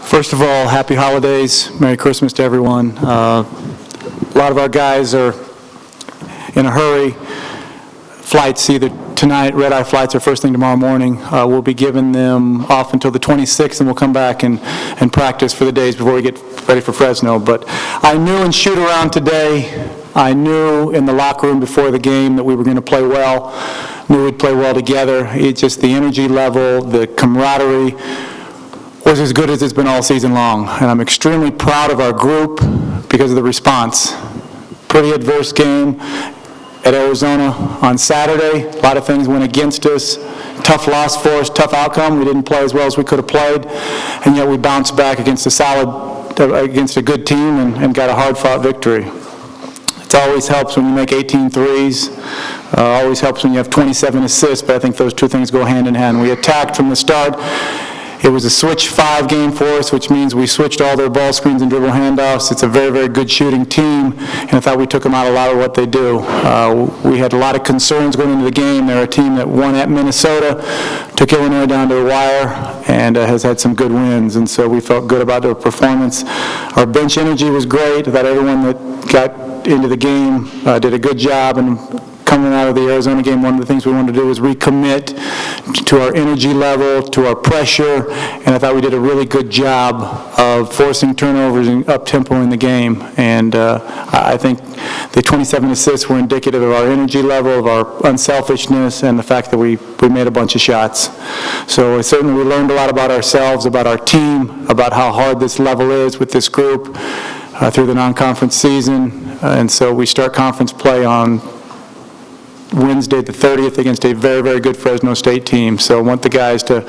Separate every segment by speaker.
Speaker 1: First of all, happy holidays, Merry Christmas to everyone. A lot of our guys are in a hurry. Flights either tonight, red-eye flights, or first thing tomorrow morning. We'll be giving them off until the 26th, and we'll come back and practice for the days before we get ready for Fresno. But I knew in shoot-around today, I knew in the locker room before the game that we were going to play well, knew we'd play well together. It's just the energy level, the camaraderie was as good as it's been all season long. And I'm extremely proud of our group because of the response. Pretty adverse game at Arizona on Saturday. A lot of things went against us. Tough loss for us, tough outcome. We didn't play as well as we could have played, and yet we bounced back against a good team and got a hard-fought victory. It always helps when you make 18 threes. Always helps when you have 27 assists, but I think those two things go hand in hand. We attacked from the start. It was a switch 5 game for us, which means we switched all their ball screens and dribble handoffs. It's a very, very good shooting team, and I thought we took them out a lot of what they do. We had a lot of concerns going into the game. They're a team that won at Minnesota, took Illinois down to the wire, and has had some good wins, and so we felt good about their performance. Our bench energy was great. I thought everyone that got into the game did a good job, and coming out of the Arizona game, one of the things we wanted to do was recommit to our energy level, to our pressure, and I thought we did a really good job of forcing turnovers and up-tempo in the game. And I think the 27 assists were indicative of our energy level, of our unselfishness, and the fact that we made a bunch of shots. So certainly we learned a lot about ourselves, about our team, about how hard this level is with this group through the non-conference season. And so we start conference play on Wednesday the 30th against a very, very good Fresno State team. So I want the guys to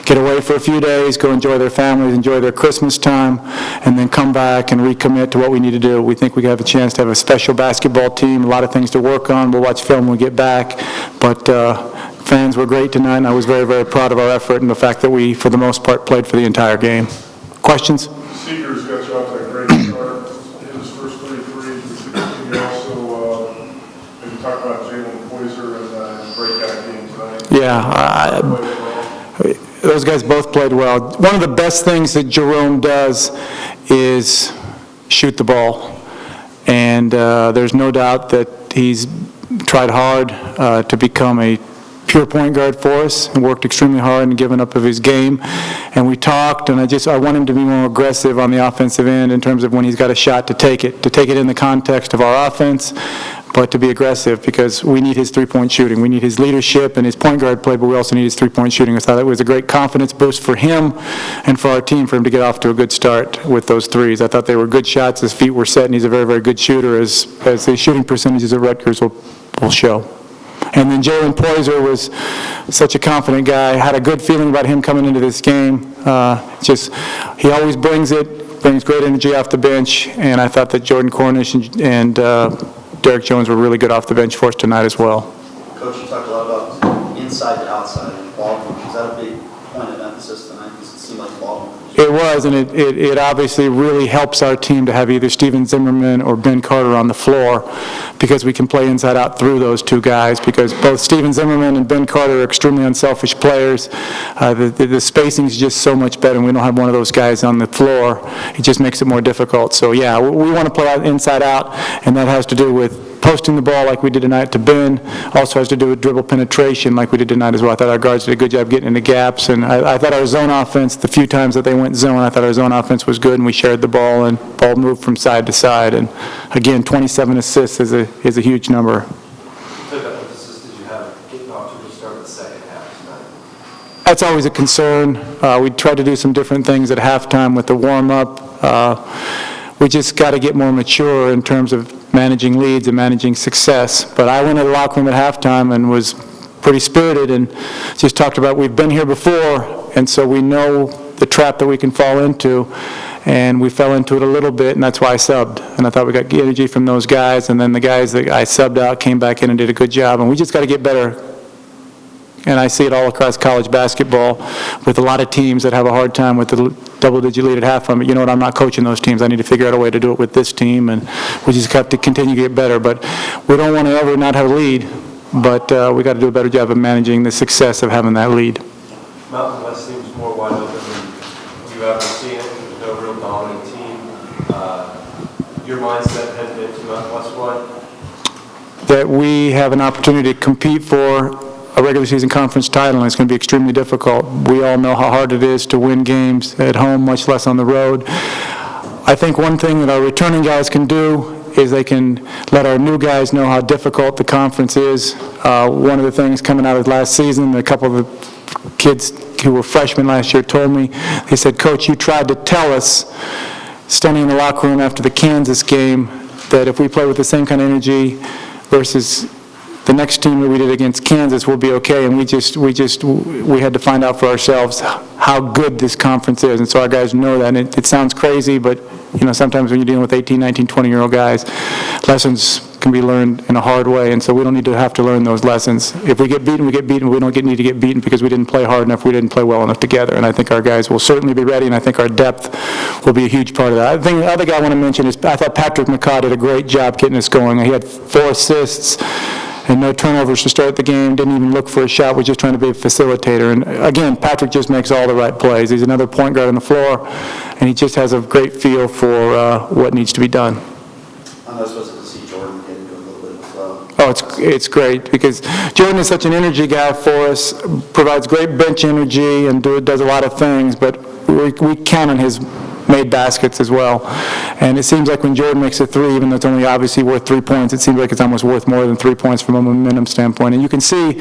Speaker 1: get away for a few days, go enjoy their families, enjoy their Christmas time, and then come back and recommit to what we need to do. We think we have a chance to have a special basketball team, a lot of things to work on. We'll watch film when we get back. But fans were great tonight, and I was very, very proud of our effort and the fact that we, for the most part, played for the entire game. Questions?
Speaker 2: Seeger's got you off to a great start. Hit his first 33. You also maybe talk about and breakout game tonight.
Speaker 1: Yeah, those guys both played well. One of the best things that Jerome does is shoot the ball, and there's no doubt that he's tried hard to become a pure point guard for us and worked extremely hard and given up of his game. And we talked, and I want him to be more aggressive on the offensive end in terms of when he's got a shot to take it in the context of our offense, but to be aggressive because we need his three-point shooting. We need his leadership and his point guard play, but we also need his three-point shooting. I thought it was a great confidence boost for him and for our team for him to get off to a good start with those threes. I thought they were good shots. His feet were set, and he's a very, very good shooter, as the shooting percentages at Rutgers will show. And then Jalen Poyser was such a confident guy. I had a good feeling about him coming into this game. He always brings great energy off the bench, and I thought that Jordan Cornish and Derek Jones were really good off the bench for us tonight as well.
Speaker 3: Coach, you talked a lot about inside to outside and ball movement. Is that a big point of emphasis tonight? Because it seemed like ball movement.
Speaker 1: It was, and it obviously really helps our team to have either Steven Zimmerman or Ben Carter on the floor because we can play inside out through those two guys because both Steven Zimmerman and Ben Carter are extremely unselfish players. The spacing is just so much better, and we don't have one of those guys on the floor. It just makes it more difficult. So, yeah, we want to play out inside out, and that has to do with posting the ball like we did tonight to Ben. Also has to do with dribble penetration like we did tonight as well. I thought our guards did a good job getting into gaps, and I thought our zone offense, the few times that they went zone, I thought our zone offense was good, and we shared the ball, and ball moved from side to side. And again, 27 assists is a huge number.
Speaker 4: What assists did you have getting off to the start of the second half tonight?
Speaker 1: That's always a concern. We tried to do some different things at halftime with the warm-up. We just got to get more mature in terms of managing leads and managing success. But I went to the locker room at halftime and was pretty spirited and just talked about we've been here before, and so we know the trap that we can fall into, and we fell into it a little bit, and that's why I subbed. And I thought we got energy from those guys, and then the guys that I subbed out came back in and did a good job, and we just got to get better. And I see it all across college basketball with a lot of teams that have a hard time with the double-digit lead at halftime. But you know what? I'm not coaching those teams. I need to figure out a way to do it with this team, and we just have to continue to get better. But we don't want to ever not have a lead, but we got to do a better job of managing the success of having that lead.
Speaker 4: Mountain West seems more wide open than you haven't seen it, there's no real dominant team. Your mindset has been to Northwest what?
Speaker 1: That we have an opportunity to compete for a regular season conference title, and it's going to be extremely difficult. We all know how hard it is to win games at home, much less on the road. I think one thing that our returning guys can do is they can let our new guys know how difficult the conference is. One of the things coming out of last season, a couple of the kids who were freshmen last year told me, they said, "Coach, you tried to tell us, standing in the locker room after the Kansas game, that if we play with the same kind of energy versus the next team that we did against Kansas, we'll be okay." And we had to find out for ourselves how good this conference is. And so our guys know that. And it sounds crazy, but you know, sometimes when you're dealing with 18, 19, 20-year-old guys, lessons can be learned in a hard way, and so we don't need to have to learn those lessons. If we get beaten, we get beaten. We don't need to get beaten because we didn't play hard enough, we didn't play well enough together, and I think our guys will certainly be ready, and I think our depth will be a huge part of that. I think the other guy I want to mention is, I thought Patrick McCaw did a great job getting us going. He had 4 assists and no turnovers to start the game, didn't even look for a shot, was just trying to be a facilitator. And again, Patrick just makes all the right plays. He's another point guard on the floor, and he just has a great feel for what needs to be done.
Speaker 3: I'm not supposed to see Jordan get into a little bit of a flow.
Speaker 1: Oh, it's great, because Jordan is such an energy guy for us, provides great bench energy and does a lot of things, but we count on his made baskets as well. And it seems like when Jordan makes a 3, even though it's only obviously worth 3 points, it seems like it's almost worth more than 3 points from a momentum standpoint. And you can see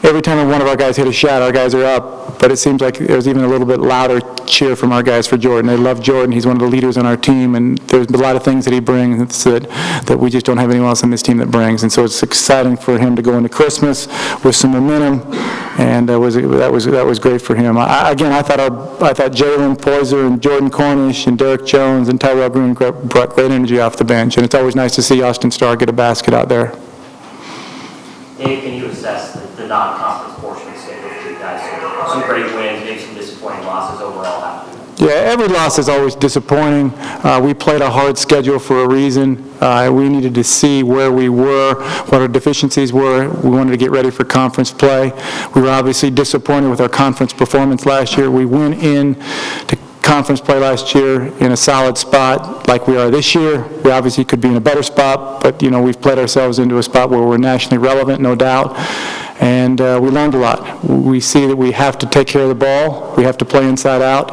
Speaker 1: every time one of our guys hit a shot, our guys are up, but it seems like there's even a little bit louder cheer from our guys for Jordan. They love Jordan. He's one of the leaders on our team, and there's a lot of things that he brings that we just don't have anyone else on this team that brings. And so it's exciting for him to go into Christmas with some momentum, and that was great for him. Again, I thought Jalen Poyser and Jordan Cornish and Derek Jones and Tyrell Green brought great energy off the bench, and it's always nice to see Austin Starr get a basket out there.
Speaker 5: Dave, can you assess the non-conference portion of the schedule for you guys? So some great wins, maybe some disappointing losses overall.
Speaker 1: Yeah, every loss is always disappointing. We played a hard schedule for a reason. We needed to see where we were, what our deficiencies were. We wanted to get ready for conference play. We were obviously disappointed with our conference performance last year. We went in to conference play last year in a solid spot like we are this year. We obviously could be in a better spot, but you know, we've played ourselves into a spot where we're nationally relevant, no doubt. And we learned a lot. We see that we have to take care of the ball, we have to play inside out,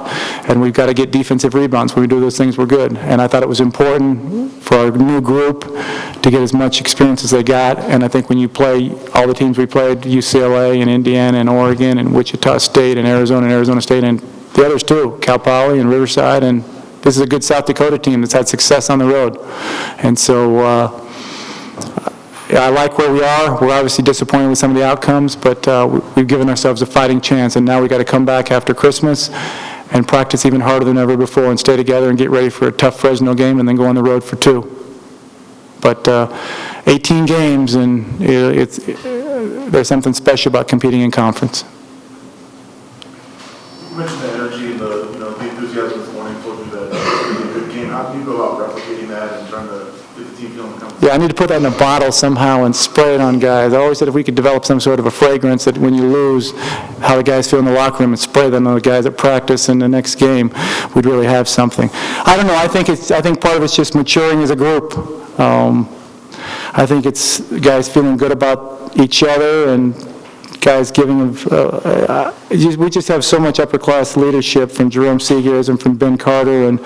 Speaker 1: and we've got to get defensive rebounds. When we do those things, we're good. And I thought it was important for our new group to get as much experience as they got. And I think when you play all the teams we played, UCLA and Indiana and Oregon and Wichita State and Arizona State, and the others too, Cal Poly and Riverside, and this is a good South Dakota team that's had success on the road. And so I like where we are. We're obviously disappointed with some of the outcomes, but we've given ourselves a fighting chance, and now we've got to come back after Christmas and practice even harder than ever before and stay together and get ready for a tough Fresno game and then go on the road for 2. But 18 games, and there's something special about competing in conference.
Speaker 2: You mentioned the energy and the enthusiasm this morning. Told you that it was a good game. How do you go about replicating that and trying to get the team feeling comfortable?
Speaker 1: Yeah, I need to put that in a bottle somehow and spray it on guys. I always said if we could develop some sort of a fragrance that when you lose, how the guys feel in the locker room, and spray that on the guys at practice in the next game, we'd really have something. I don't know. I think part of it's just maturing as a group. I think it's guys feeling good about each other and guys giving we just have so much upper-class leadership from Jerome Seegers and from Ben Carter, and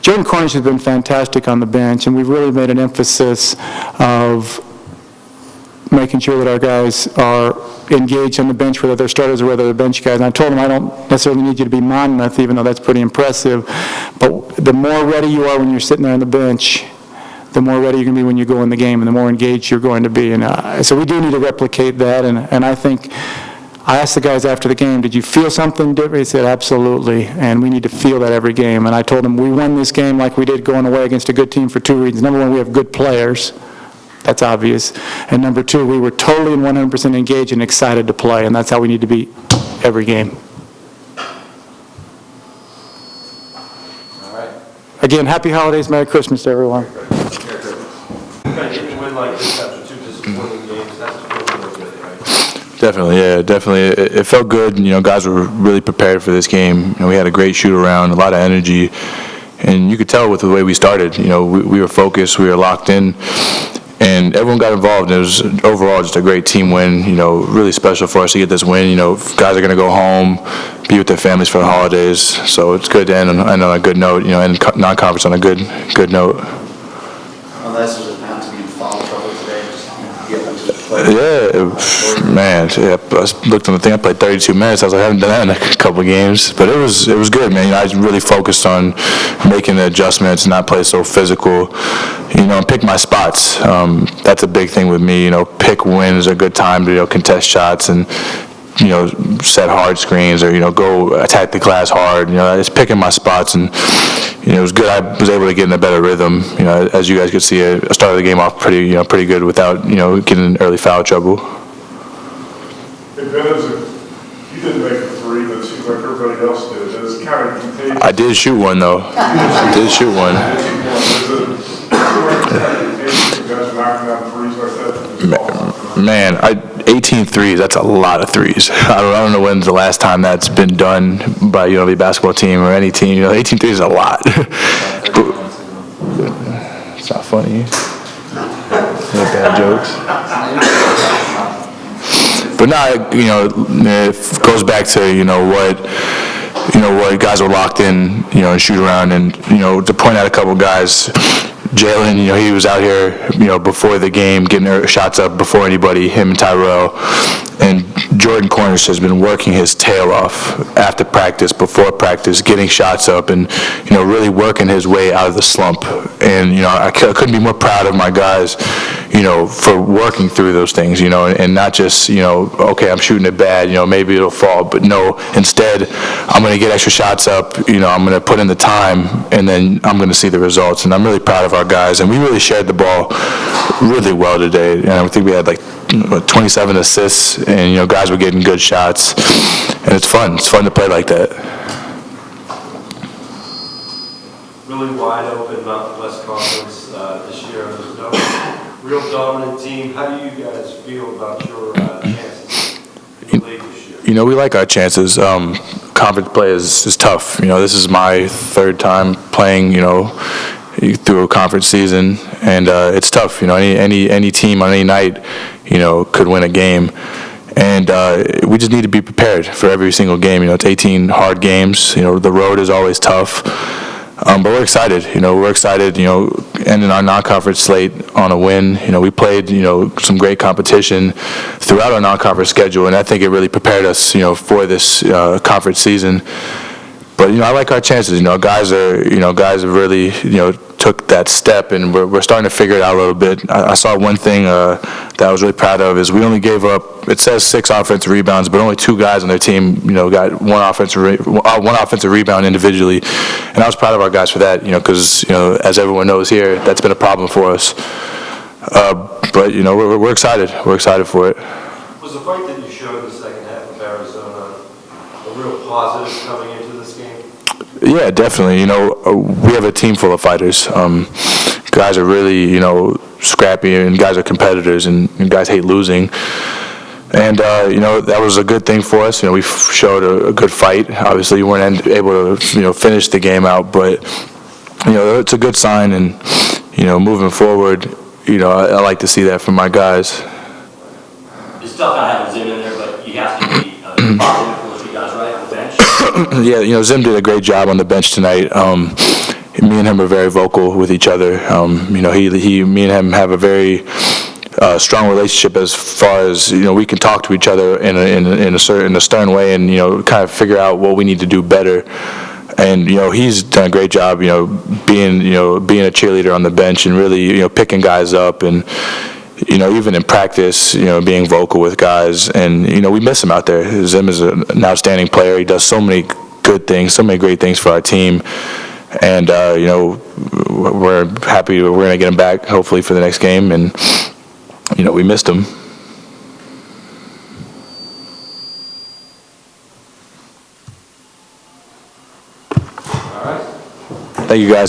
Speaker 1: Jordan Cornish has been fantastic on the bench, and we've really made an emphasis of making sure that our guys are engaged on the bench, whether they're starters or whether they're bench guys. And I told them I don't necessarily need you to be Monmouth, even though that's pretty impressive, but the more ready you are when you're sitting there on the bench, the more ready you're going to be when you go in the game, and the more engaged you're going to be. And so we do need to replicate that, and I think I asked the guys after the game, did you feel something different? They said, absolutely, and we need to feel that every game. And I told them we won this game like we did going away against a good team for 2 reasons. Number one, we have good players. That's obvious. And number two, we were totally and 100% engaged and excited to play, and that's how we need to be every game.
Speaker 4: All right.
Speaker 1: Again, happy holidays, Merry Christmas to everyone.
Speaker 4: Kind of getting a win like this after 2 disappointing games, that's really good, right?
Speaker 6: Definitely, yeah, definitely. It felt good. Guys were really prepared for this game. We had a great shoot around, a lot of energy, and you could tell with the way we started. We were focused, we were locked in, and everyone got involved. It was overall just a great team win. Really special for us to get this win. Guys are going to go home, be with their families for the holidays, so it's good to end on a good note. And non-conference on a good note.
Speaker 3: Unless there's a not to be in foul trouble today, just get them to the play.
Speaker 6: Yeah, man. Yeah, I looked on the thing. I played 32 minutes. I was like, I haven't done that in a couple of games, but it was good, man. I really focused on making the adjustments, not play so physical. And pick my spots. That's a big thing with me. Pick when is a good time to contest shots and set hard screens or go attack the glass hard. Just picking my spots, and it was good. I was able to get in a better rhythm. As you guys could see, I started the game off pretty good without getting in early foul trouble.
Speaker 2: Hey, Ben, you didn't make the three, but it seems like everybody else did. It's kind of contagious.
Speaker 6: I did shoot one though. I did shoot one.
Speaker 2: You guys are knocking down threes like that?
Speaker 6: Man, 18 threes, that's a lot of threes. I don't know when's the last time that's been done by UNLV basketball team or any team. 18 threes is a lot. It's not funny. No bad jokes. But it goes back to, what guys were locked in, and shoot around, and, to point out a couple guys. Jalen, he was out here, before the game, getting shots up before anybody, him and Tyrell. And Jordan Cornish has been working his tail off after practice, before practice, getting shots up and, really working his way out of the slump. And, I couldn't be more proud of my guys, for working through those things, and not just, okay, I'm shooting it bad, maybe it'll fall. But no, instead, I'm going to get extra shots up, I'm going to put in the time, and then I'm going to see the results. And I'm really proud of our guys. And we really shared the ball really well today. And I think we had 27 assists, and guys were getting good shots, and it's fun to play like that.
Speaker 4: Really wide open Mountain West Conference this year. There's no real dominant team. How do you guys feel about your chances in the league this year?
Speaker 6: We like our chances. Conference play is tough. This is my third time playing, through a conference season, and it's tough. Any team on any night, could win a game, and we just need to be prepared for every single game. It's 18 hard games. The road is always tough, but we're excited. We're excited. Ending our non-conference slate on a win. We played some great competition throughout our non-conference schedule, and I think it really prepared us for this conference season. But I like our chances. Guys have really took that step, and we're starting to figure it out a little bit. I saw one thing that I was really proud of is we only gave up. It says 6 offensive rebounds, but only 2 guys on their team got one offensive rebound individually, and I was proud of our guys for that. Because as everyone knows here, that's been a problem for us. But we're excited. We're excited for it.
Speaker 4: Was the fight that you showed in the second half of Arizona a real positive coming into this game?
Speaker 6: Yeah, definitely. We have a team full of fighters. Guys are really, scrappy, and guys are competitors, and guys hate losing. And, that was a good thing for us. We showed a good fight. Obviously, we weren't able to, finish the game out, but, it's a good sign. And, moving forward, I like to see that from my guys.
Speaker 5: It's tough not having Zim in there, but you have to be positive influence you guys, right, on the bench?
Speaker 6: Yeah, Zim did a great job on the bench tonight. Me and him are very vocal with each other. Me and him have a very strong relationship as far as we can talk to each other in a stern way, and kind of figure out what we need to do better. And he's done a great job being a cheerleader on the bench and really picking guys up, and even in practice being vocal with guys. And we miss him out there. Zim is an outstanding player. He does so many good things, so many great things for our team. And we're happy we're going to get him back hopefully for the next game. And we missed him. Thank you, guys.